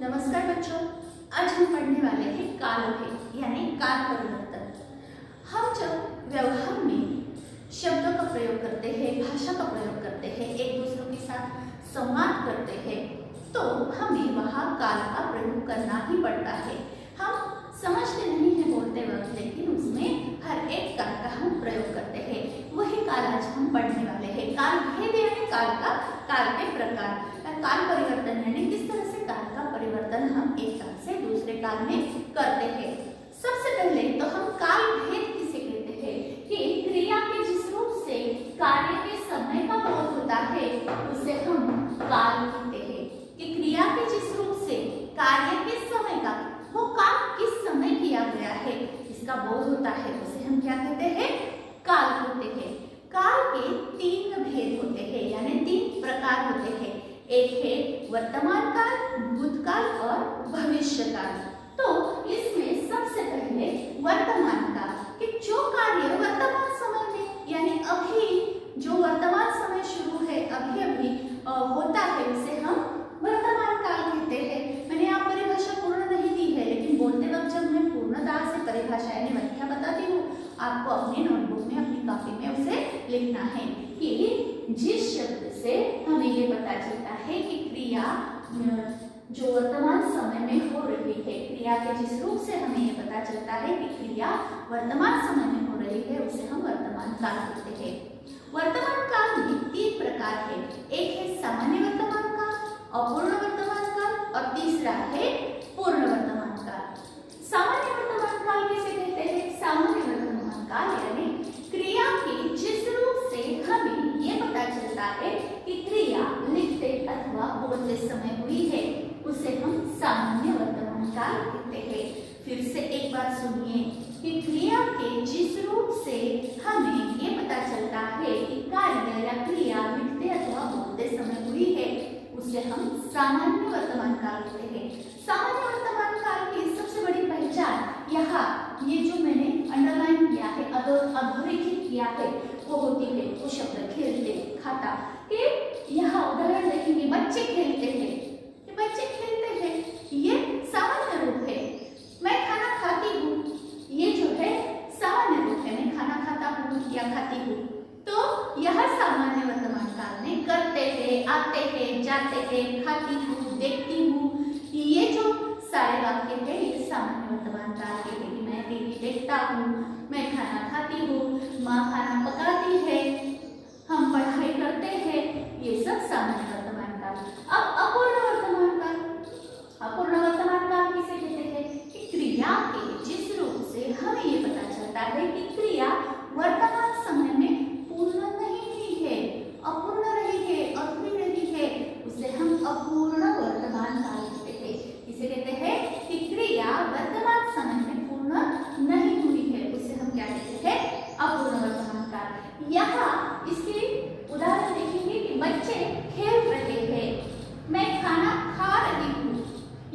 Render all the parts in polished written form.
नमस्कार बच्चों, आज हम पढ़ने वाले हैं कालभेद यानी काल परिवर्तन। हम जब व्यवहार में शब्दों का प्रयोग करते हैं, भाषा का प्रयोग करते हैं, एक दूसरों के साथ संवाद करते हैं, तो हमें वहाँ काल का प्रयोग करना ही पड़ता है। हम समझते नहीं हैं बोलते वक्त, लेकिन उसमें हर एक काल का हम प्रयोग करते हैं। वही काल आज हम पढ़ने वाले हैं। कालभेद यानी काल के प्रकार, काल परिवर्तन यानी किस तरह से काल का परिवर्तन हम एक काल से दूसरे काल में करते हैं। सबसे पहले तो हम काल भेद किसे कहते हैं कि क्रिया के जिस रूप से कार्य के समय का बोध होता है उसे हम काल कहते हैं। कि क्रिया के जिस रूप से कार्य के समय का वो काम किस समय किया गया है इसका बोध होता है उसे हम क्या कहते हैं, काल कहते हैं। काल के तीन भेद होते हैं यानी तीन प्रकार होते हैं। एक है वर्तमान काल, भूतकाल और भविष्य काल। तो इसमें सबसे पहले वर्तमान काल कि जो कार्य वर्तमान समय में यानी अभी जो वर्तमान समय शुरू है, अभी अभी होता है उसे हम वर्तमान काल कहते हैं। मैंने आप परिभाषा पूर्ण नहीं दी है, लेकिन बोलते वक्त जब मैं पूर्णतः से परिभाषा यानी व्याख्या बताती हूँ, आपको अपनी नोटबुक में अपनी कॉपी में उसे लिखना है कि जिस शब्द से हमें ये पता चलता है कि क्रिया जो वर्तमान समय में हो रही है, क्रिया के जिस रूप से हमें ये पता चलता है कि क्रिया वर्तमान समय में हो रही है उसे हम वर्तमान काल कहते हैं। वर्तमान काल में तीन प्रकार है। एक है सामान्य वर्तमान काल, अपूर्ण वर्तमान काल और तीसरा है पूर्ण वर्तमान काल। सामान्य वर्तमान काल किसे कहते हैं? सामान्य वर्तमान काल यानी क्रिया के जिस रूप से हमें ये पता चलता है कि क्रिया लिखते अथवा बोलते समय हुई है उसे हम सामान्य वर्तमान काल कहते हैं। फिर से एक बार सुनिए कि क्रिया के जिस रूप से हमें ये पता चलता है कि कार्य या क्रिया लिखते अथवा बोलते समय हुई है उसे हम सामान्य वर्तमान काल कहते हैं। सामान्य वर्तमान काल की सबसे बड़ी पहचान यहाँ ये जो मैंने अंडरलाइन किया है, अधोरेखित किया है, वो होती है वो शब्द खेलते, खाता। कि यहाँ उदाहरण देखेंगे, बच्चे खेलते हैं, कि बच्चे खेलते हैं ये सामान्य रूप है। मैं खाना खाती हूँ, ये जो है सामान्य रूप है, मैं खाना खाता हूँ या खाती हूँ। तो यह सामान्य वर्तमान काल में करते हैं, आते हैं, जाते हैं, खाती हूँ, देखती हूँ, ये जो सारे वाक्य है ये सामान्य वर्तमान काल के हैं। मैं टीवी देखता हूँ, मैं खाना खाती हूँ, माँ खाना पकाती है, हम पढ़ाई करते हैं, ये सब सामान्य वर्तमान काल। अब अपूर्ण वर्तमान काल, अपूर्ण वर्तमान काल किसे कहते हैं कि क्रिया के जिस रूप से हमें ये पता चलता है कि क्रिया वर्तमान समय में पूर्ण नहीं हुई है, अपूर्ण रही है, अधूरी रही है, उसे हम अपूर्ण वर्तमान काल कहते हैं। इसे कहते हैं कि क्रिया वर्तमान समय में पूर्ण नहीं हुई है उसे हम क्या कहते हैं, अपूर्ण वर्तमान काल। यहाँ इसके उदाहरण देखेंगे कि बच्चे खेल रहे हैं, मैं खाना खा रही हूँ,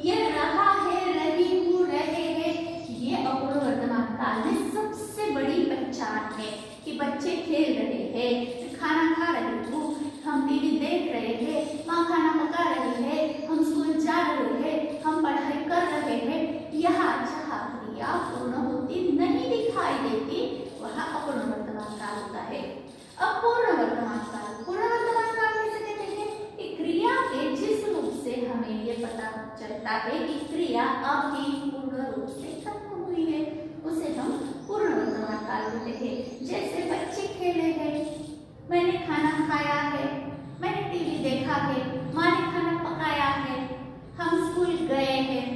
ये रहा है, रही हूँ, रहे हैं, ये अपूर्ण वर्तमान काल में सबसे बड़ी पहचान है कि बच्चे खेल रहे हैं, खाना खा रही हूँ, हम टीवी देख रहे हैं, माँ खाना पका रही है, हम स्कूल जा रहे हैं, हम पढ़ाई कर रहे हैं। यहाँ जहाँ क्रिया पूर्ण होती नहीं दिखाई देती वहाँ अपूर्ण वर्तमान काल होता है। अब पूर्ण वर्तमान काल, पूर्ण वर्तमान काल किसे कहते हैं कि क्रिया के जिस रूप से हमें ये पता चलता है कि क्रिया अभी पूर्ण रूप से खत्म हुई है उसे हम पूर्ण वर्तमान काल कहते हैं। जैसे बच्चे खेले हैं, मैंने खाना खाया है, मैंने टीवी देखा है, माँ ने खाना पकाया है, हम स्कूल गए हैं,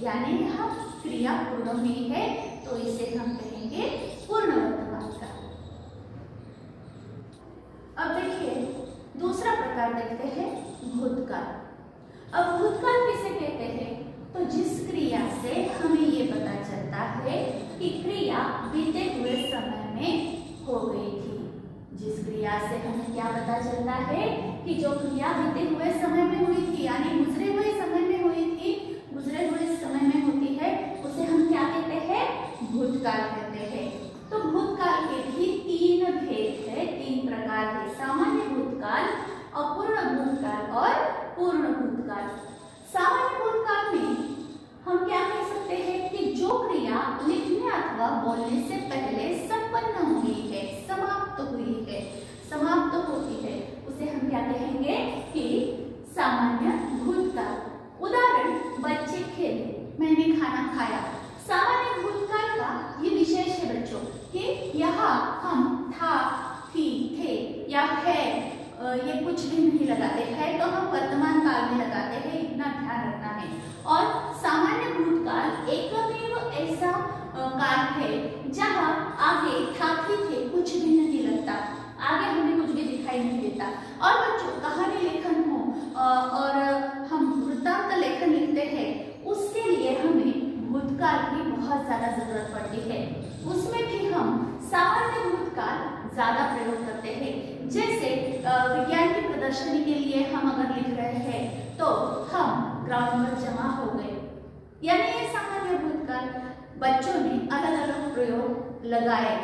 यानी यहाँ क्रिया पूर्ण हुई है तो इसे हम कहेंगे पूर्ण वर्तमान काल। अब देखिए दूसरा प्रकार देखते हैं भूतकाल। अब भूतकाल किसे कहते हैं तो जिस क्रिया से हमें ये पता चलता है कि क्रिया बीते हुए समय में हो गई थी। जिस क्रिया से हमें क्या पता चलता है कि जो क्रिया बीते हुए समय में हुई थी यानी गुजरे हुए समय में हुई थी, गुजरे हुए समय में होती है उसे हम क्या कहते हैं, भूतकाल कहते हैं। तो भूतकाल के भी तीन भेद है, तीन प्रकार है, सामान्य भूतकाल, अपूर्ण भूतकाल और पूर्ण भूतकाल। सामान्य भूतकाल में हम क्या कह सकते हैं कि जो क्रिया लिखने अथवा बोलने से पहले संपन्न हुई है, समाप्त हुई है, समाप्त होती है, उसे हम क्या कहेंगे कि सामान्य भूतकाल। उदाहरण, बच्चे खेले, मैंने खाना खाया। सामान्य भूतकाल का ये विशेष है बच्चों कि यहाँ हम था, थी, थे या है ये कुछ भी नहीं लगाते हैं, तो हम वर्तमान काल में लगाते हैं, इतना ध्यान रखना है। और सामान्य भूतकाल एकमेव ऐसा काल है जहाँ आगे था, थी, थे कुछ भी नहीं लगता, आगे हमें कुछ भी दिखाई नहीं देता। और बच्चों कहानी लेखन हो और हम वृत्तांत लेखन लिखते हैं, उसके लिए हमें भूतकाल की बहुत ज्यादा जरूरत पड़ती है। उसमें भी हम सामान्य भूतकाल ज्यादा प्रयोग करते हैं। जैसे विज्ञान की प्रदर्शनी के लिए हम अगर लिख रहे हैं तो हम ग्राउंड पर जमा हो गए, यानी ये सामान्य भूतकाल। बच्चों ने अलग अलग प्रयोग लगाए।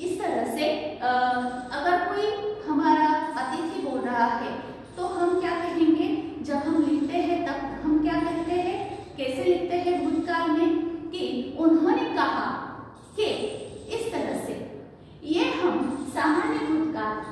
इस तरह से अगर कोई हमारा अतिथि बोल रहा है तो हम क्या कहेंगे, जब हम लिखते हैं तब हम क्या कहते हैं, कैसे लिखते हैं भूतकाल में कि उन्होंने कहा कि, इस तरह से। ये हम सामान्य भूतकाल,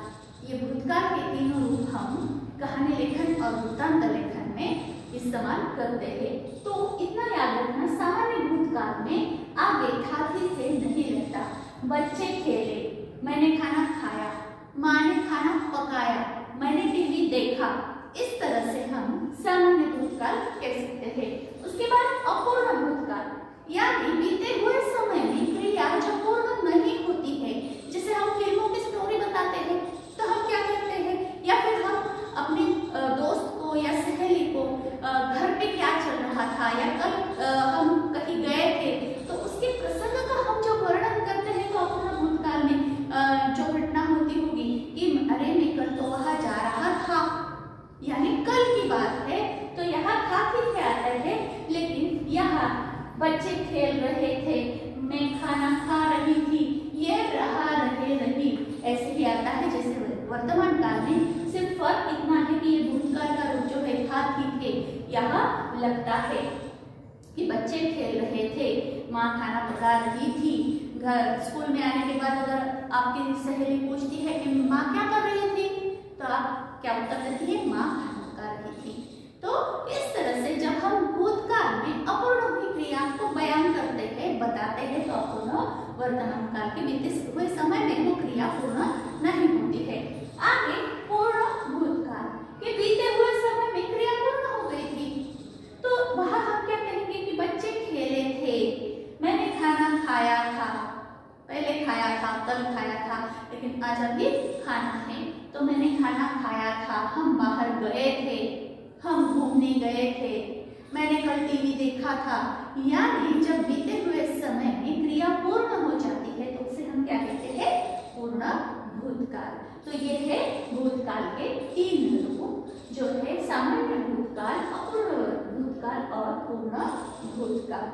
ये भूतकाल के तीनों रूप हम कहानी लेखन और वृत्तांत लेखन में इस्तेमाल करते हैं। तो इतना याद रखना, सामान्य भूतकाल में आगे था, थी, थे नहीं लगता। बच्चे खेले, मैंने खाना खाया, माँ ने खाना पकाया, मैंने टीवी देखा। इस तरह से हम सामान्य भूतकाल कह सकते हैं। उसके बाद अपूर्ण भूतकाल, यानी बीते हुए समय में क्रिया जो पूर्ण नहीं होती है। जैसे हम फिल्मों की स्टोरी बताते हैं तो हम क्या करते हैं, या फिर हम अपने दोस्त को या सहेली को घर पे क्या चल रहा था या कल हम कहीं गए थे तो उसके प्रसंग का हम जो वर्णन करते हैं, तो अपूर्ण भूतकाल में जो घटना होती होगी कि अरे मैं कल तो वहां जा रहा था, यानी कल की बात है, तो यहाँ था, थी, थे आता है। लेकिन यहाँ बच्चे खेल रहे थे, मैं खाना खा रही थी, ये रहा, रहे, रही, ऐसे ही आता है जैसे वर्तमान काल में। सिर्फ फर्क इतना है कि ये भूतकाल का रूप जो है था, थी, थे यहाँ लगता है कि बच्चे खेल रहे थे, माँ खाना पका रही थी। घर स्कूल में आने के बाद अगर आपकी सहेली पूछती है कि माँ क्या कर रही थी, तो आप क्या उत्तर देती है, माँ खाना पका रही थी। तो इस तरह से जब हम भूतकाल में अपूर्ण हुई क्रिया को बयान करते हैं, बताते हैं, तो अपूर्ण वर्तमान काल के बीते हुए समय में वो क्रिया पूर्ण नहीं होती है। आगे पूर्ण भूतकाल के बीते हुए समय में क्रिया पूर्ण हो गई थी, तो वहां हम क्या कहेंगे कि बच्चे खेले थे, मैंने खाना खाया था, पहले खाया था, कल खाया था, लेकिन आज अभी खाना है, तो मैंने खाना खाया था। हम बाहर गए थे, हम घूमने गए थे, मैंने कल टीवी देखा था। यानी जब बीते हुए समय में क्रिया पूर्ण हो जाती है तो उसे हम क्या कहते हैं, पूर्ण भूतकाल। तो ये है भूतकाल के तीन रूप, जो है सामान्य भूतकाल, अपूर्ण भूतकाल और पूर्ण भूतकाल।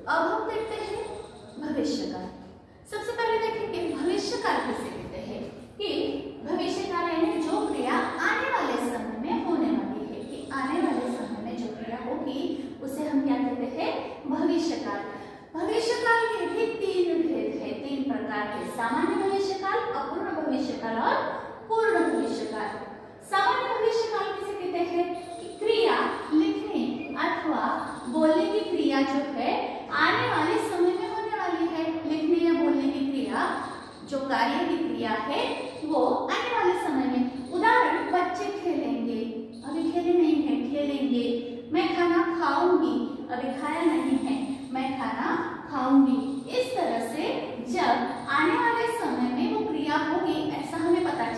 अब हम देखते हैं भविष्यकाल। सबसे पहले देखेंगे भविष्यकाल किसे कहते हैं, कि भविष्यकाल यानी जो क्रिया आने वाले समय में होने वाली है, कि आने वाले समय में जो क्रिया होगी उसे हम क्या कहते हैं, भविष्यकाल। भविष्यकाल के भी तीन भेद है, तीन प्रकार के, सामान्य भविष्यकाल, अपूर्ण भविष्यकाल और पूर्ण भविष्यकाल। सामान्य भविष्यकाल किसे कहते हैं, कि क्रिया लिखने अथवा बोलने की क्रिया जो है आने वाले समय में होने वाली है। लिखने या बोलने की क्रिया, जो कार्य की क्रिया है, वो आने वाले समय में। उदाहरण, बच्चे खेलेंगे, अभी खेले नहीं है, खेलेंगे। मैं खाना खाऊंगी, अभी खाया नहीं है, मैं खाना खाऊंगी। इस तरह से जब आने वाले समय में वो क्रिया होगी, ऐसा हमें पता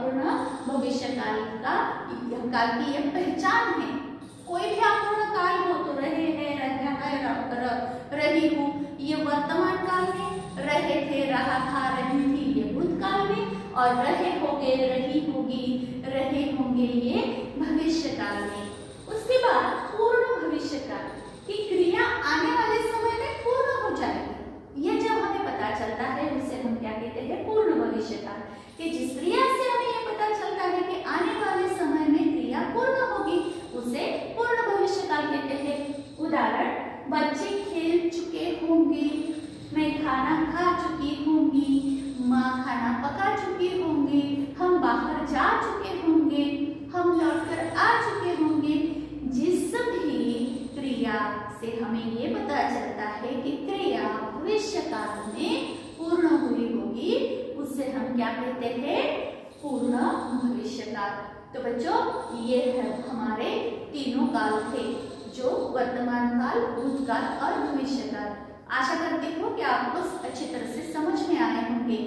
अपूर्ण भविष्यकाल काल की ये पहचान है। कोई भी अपूर्ण काल हो तो रहे हैं, रही हूँ, ये वर्तमान काल में, रहे थे, रहा था, रही थी, ये भूतकाल में, और रहे होंगे, रही होगी, रहे होंगे, ये भविष्य काल में। उसके बाद पूर्ण भविष्य काल की क्रिया आने वाले समय में पूर्ण हो जाएगी। ये जब हमें पता चलता है उसे हम क्या कहते हैं, पूर्ण भविष्य काल। कि जिस क्रिया से हमें ये पता चलता है कि आने वाले समय में क्रिया पूर्ण होगी उसे पूर्ण भविष्य काल कहते हैं। उदाहरण, बच्चे खेल चुके होंगे, मैं खाना खा चुकी होंगी, माँ खाना पका चुकी होंगी, हम बाहर जा चुके होंगे, हम लौटकर आ चुके होंगे। जिस भी क्रिया से हमें ये पता चलता है कि क्रिया भविष्य काल में पूर्ण हुई होगी उसे हम क्या कहते हैं, पूर्ण भविष्य काल। तो बच्चों ये है हमारे तीनों काल थे, जो वर्तमान काल, भूतकाल और भविष्य काल। आशा करती हूँ कि आपको अच्छी तरह से समझ में आए होंगे।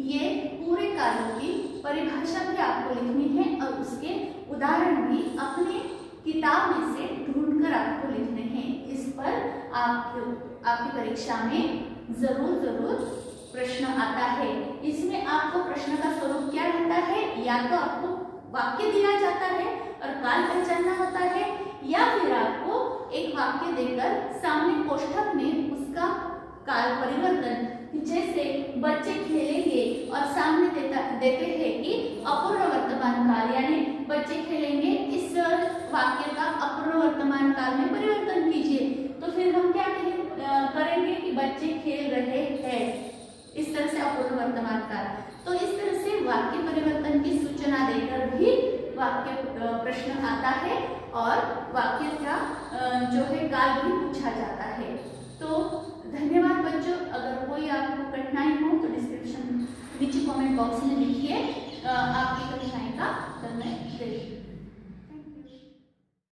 ये पूरे कालों की परिभाषा भी आपको लिखनी है और उसके उदाहरण भी अपने किताब में से ढूंढकर आपको लिखने हैं। इस पर आपकी परीक्षा में जरूर प्रश्न आता है। इसमें आपको प्रश्न का स्वरूप क्या रहता है, या तो आपको वाक्य दिया जाता है और काल पहचानना होता है, या फिर आपको एक वाक्य देकर सामने कोष्ठक में उसका काल परिवर्तन, जैसे बच्चे खेलेंगे और सामने देते हैं कि अपूर्ण वर्तमान काल, यानी बच्चे खेलेंगे, इस वाक्य का अपूर्ण वर्तमान काल में परिवर्तन कीजिए। तो फिर हम क्या करेंगे कि बच्चे खेल रहे हैं, इस तरह से अपूर्ण वर्तमान काल। तो इस तरह से वाक्य परिवर्तन की सूचना देकर भी वाक्य प्रश्न आता है और वाक्य का जो है काल भी पूछा जाता है। तो धन्यवाद बच्चों। अगर कोई आपको कठिनाई हो तो डिस्क्रिप्शन नीचे कमेंट बॉक्स में लिखिए आपकी कठिनाई का, तो मैं